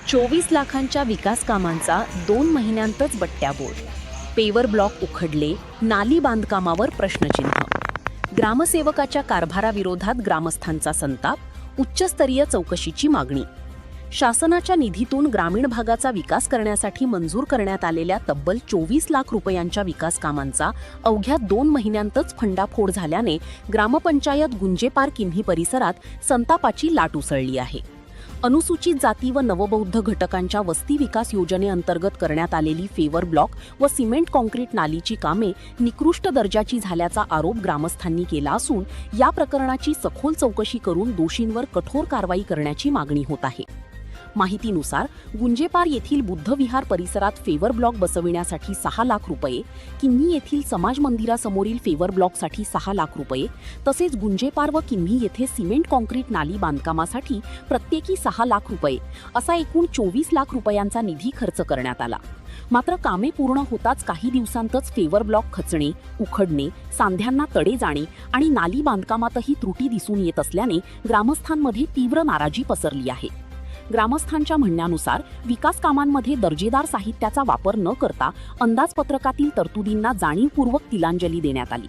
24 लाखांच्या विकास कामांचा 2 महिन्यांतच बट्ट्याबोळ. पेवर ब्लॉक उखडले, नाली बांधकामावर प्रश्नचिन्ह. ग्रामसेवकाच्या कारभाराविरोधात ग्रामस्थांचा संताप, उच्चस्तरीय चौकशीची मागणी. शासनाच्या निधीतून ग्रामीण भागाचा विकास करण्यासाठी मंजूर करण्यात आलेल्या तब्बल 24 लाख रुपयांच्या विकास कामांचा अवघ्या 2 महिन्यांतच फंडाफोड झाल्याने ग्रामपंचायत गुंजेपार किन्ही परिसरात संतापाची लाट उसळली आहे. अनुसूचित जाती व नवबौद्ध घटकांच्या वस्ती विकास योजनेअंतर्गत करण्यात आलेली फेवर ब्लॉक व सिमेंट कॉन्क्रीट नालीची कामे निकृष्ट दर्जाची झाल्याचा आरोप ग्रामस्थांनी केला असून या प्रकरणाची सखोल चौकशी करून दोषींवर कठोर कारवाई करण्याची मागणी होत आहे. माहितीनुसार गुंजेपार येथील बुद्धविहार परिसरात फेवर ब्लॉक बसविण्यासाठी 6 लाख रुपये, किन्ही येथील समाज मंदिरासमोरील फेवर ब्लॉकसाठी 6 लाख रुपये, तसेच गुंजेपार व किन्ही येथे सिमेंट कॉन्क्रीट नाली बांधकामासाठी प्रत्येकी 6 लाख रुपये असा एकूण 24 लाख रुपयांचा निधी खर्च करण्यात आला. मात्र कामे पूर्ण होताच काही दिवसांतच फेवर ब्लॉक खचणे, उखडणे, सांध्यांना तडे जाणे आणि नाली बांधकामातही त्रुटी दिसून येत असल्याने ग्रामस्थांमध्ये तीव्र नाराजी पसरली आहे. ग्रामस्थांच्या म्हणण्यानुसार विकास कामांमध्ये दर्जेदार साहित्याचा वापर न करता अंदाजपत्रकातील तरतुदींना जाणीवपूर्वक तिलांजली देण्यात आली.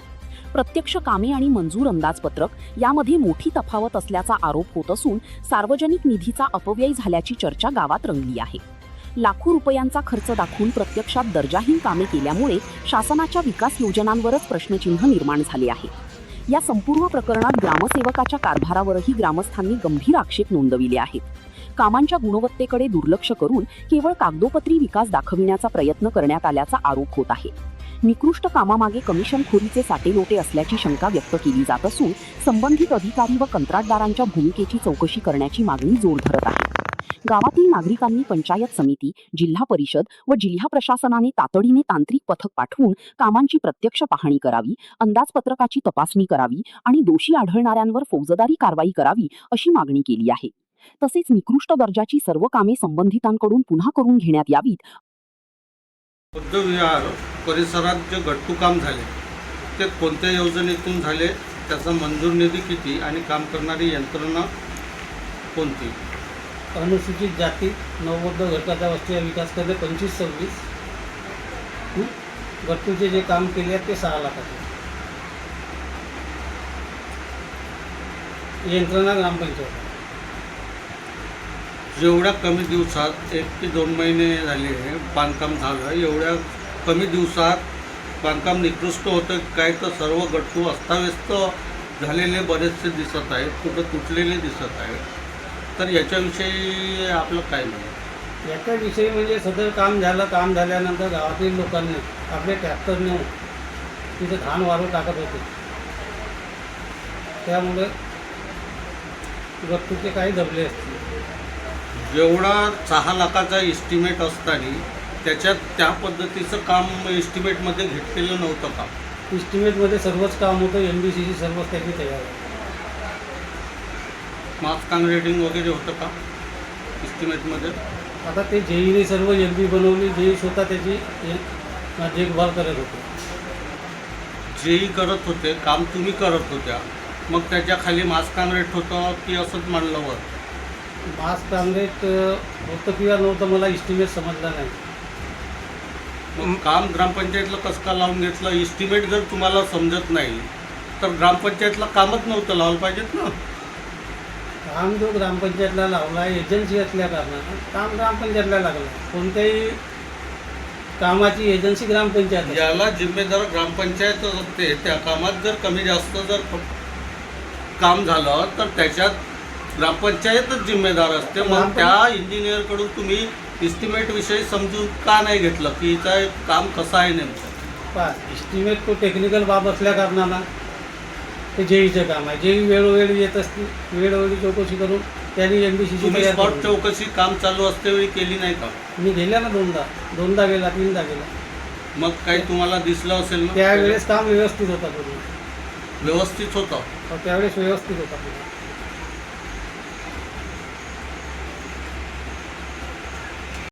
प्रत्यक्ष कामे आणि मंजूर अंदाजपत्रक यामध्ये मोठी तफावत असल्याचा आरोप होत असून सार्वजनिक निधीचा अपव्यय झाल्याची चर्चा गावात रंगली आहे. लाखो रुपयांचा खर्च दाखवून प्रत्यक्षात दर्जाहीन कामे केल्यामुळे शासनाच्या विकास योजनांवरच प्रश्नचिन्ह निर्माण झाले आहे. या संपूर्ण प्रकरणात ग्रामसेवकाच्या कारभारावरही ग्रामस्थांनी गंभीर आक्षेप नोंदविले आहेत. कामांच्या गुणवत्तेकडे दुर्लक्ष करून केवळ कागदोपत्री विकास दाखविण्याचा प्रयत्न करण्यात आल्याचा आरोप होत आहे. निकृष्ट कामामागे कमिशनखोरीचे साटेलोटे असल्याची शंका व्यक्त केली जात असून संबंधित अधिकारी व कंत्राटदारांच्या भूमिकेची चौकशी करण्याची मागणी जोर धरत आहे. गावातील नागरिकांनी पंचायत समिती, जिल्हा परिषद व जिल्हा प्रशासनाने तातडीने तांत्रिक पथक पाठवून कामांची प्रत्यक्ष पाहणी करावी, अंदाजपत्रकाची तपासणी करावी आणि दोषी आढळणाऱ्यांवर फौजदारी कारवाई करावी अशी मागणी केली आहे. तसेच निकृष्ट दर्जाची सर्व कामे संबंधितांकडून पुन्हा करून घेण्यात यावीत. बुद्धविहार परिसरात जे गट्टू काम झाले ते कोणत्या योजनेतून झाले, त्याचा मंजूर निधी किती आणि काम करणारी यंत्रणा कोणती? अनुसूचित जाती नवबौद्ध घटकाचा वस्ती विकास करणे 25-26. गट्टूचे जे काम केले आहे ते 6 लाखाचे. यंत्रणा ग्रामपंचायत. जेवढ्या कमी दिवसात 1 ते 2 महिने झाले बांधकाम झालं, एवढ्या कमी दिवसात बांधकाम निकृष्ट होतं काय, तर सर्व गट्टू अस्ताव्यस्त झालेले बरेचसे दिसत आहेत, कुठं तुटलेले दिसत आहेत. तर याच्याविषयी आपलं काय म्हणणं? याच्याविषयी म्हणजे सदर काम झालं, काम झाल्यानंतर गावातील लोकांनी आपले ट्रॅक्टरने तिथे घाण वाळू टाकत होते, त्यामुळे गट्टूचे काही दबले असतील. जेवढा 6 लाखाचा इस्टिमेट असताना त्याच्यात त्या पद्धतीचं काम इस्टिमेटमध्ये घेतलेलं नव्हतं का? इस्टिमेटमध्ये सर्वच काम होतं, MDCची सर्वच त्याची तयार आहे. मास काँक्रिटिंग वगैरे होतं का इस्टिमेटमध्ये? आता ते जेईने सर्व LB बनवली, जेई स्वतः त्याची देखभाल करत होते. जेही करत होते, काम तुम्ही करत होत्या, मग त्याच्या खाली मास काँक्रीट होतं की असंच मानलं वर? मास काँक्रीट होतं किंवा नव्हतं मला इस्टिमेट समजला नाही. मग काम ग्रामपंचायतला कसं का लावून घेतलं? इस्टिमेट जर तुम्हाला समजत नाही तर ग्रामपंचायतला कामच नव्हतं लावलं पाहिजेत ना. काम जो ग्रामपंचायतला लावला आहे, एजन्सी असल्या कारणानं काम ग्रामपंचायतला लागलं. कोणत्याही कामाची एजन्सी ग्रामपंचायत आहे. याला जिम्मेदार ग्रामपंचायत असते. त्या कामात जर कमी जास्त जर काम झालं तर त्याच्यात ग्रामपंचायतच जिम्मेदार असते. मग त्या इंजिनियरकडून तुम्ही इस्टिमेटविषयी समजून का नाही घेतलं की हिचं काम कसं आहे नेमकं? इस्टिमेट तो टेक्निकल बाब असल्या कारणानं ते जेईचं काम आहे. जेई वेळोवेळी येत असते, वेळोवेळी चौकशी करून त्यांनी MDCची तुम्ही स्पॉट चौकशी काम चालू असतेवेळी केली नाही का? मी गेल्या ना 2दा गेला, 3दा गेला. मग काही तुम्हाला दिसलं असेल ना? त्यावेळेस काम व्यवस्थित होता पूर्ण. व्यवस्थित होतं. त्यावेळेस व्यवस्थित होता पूर्ण.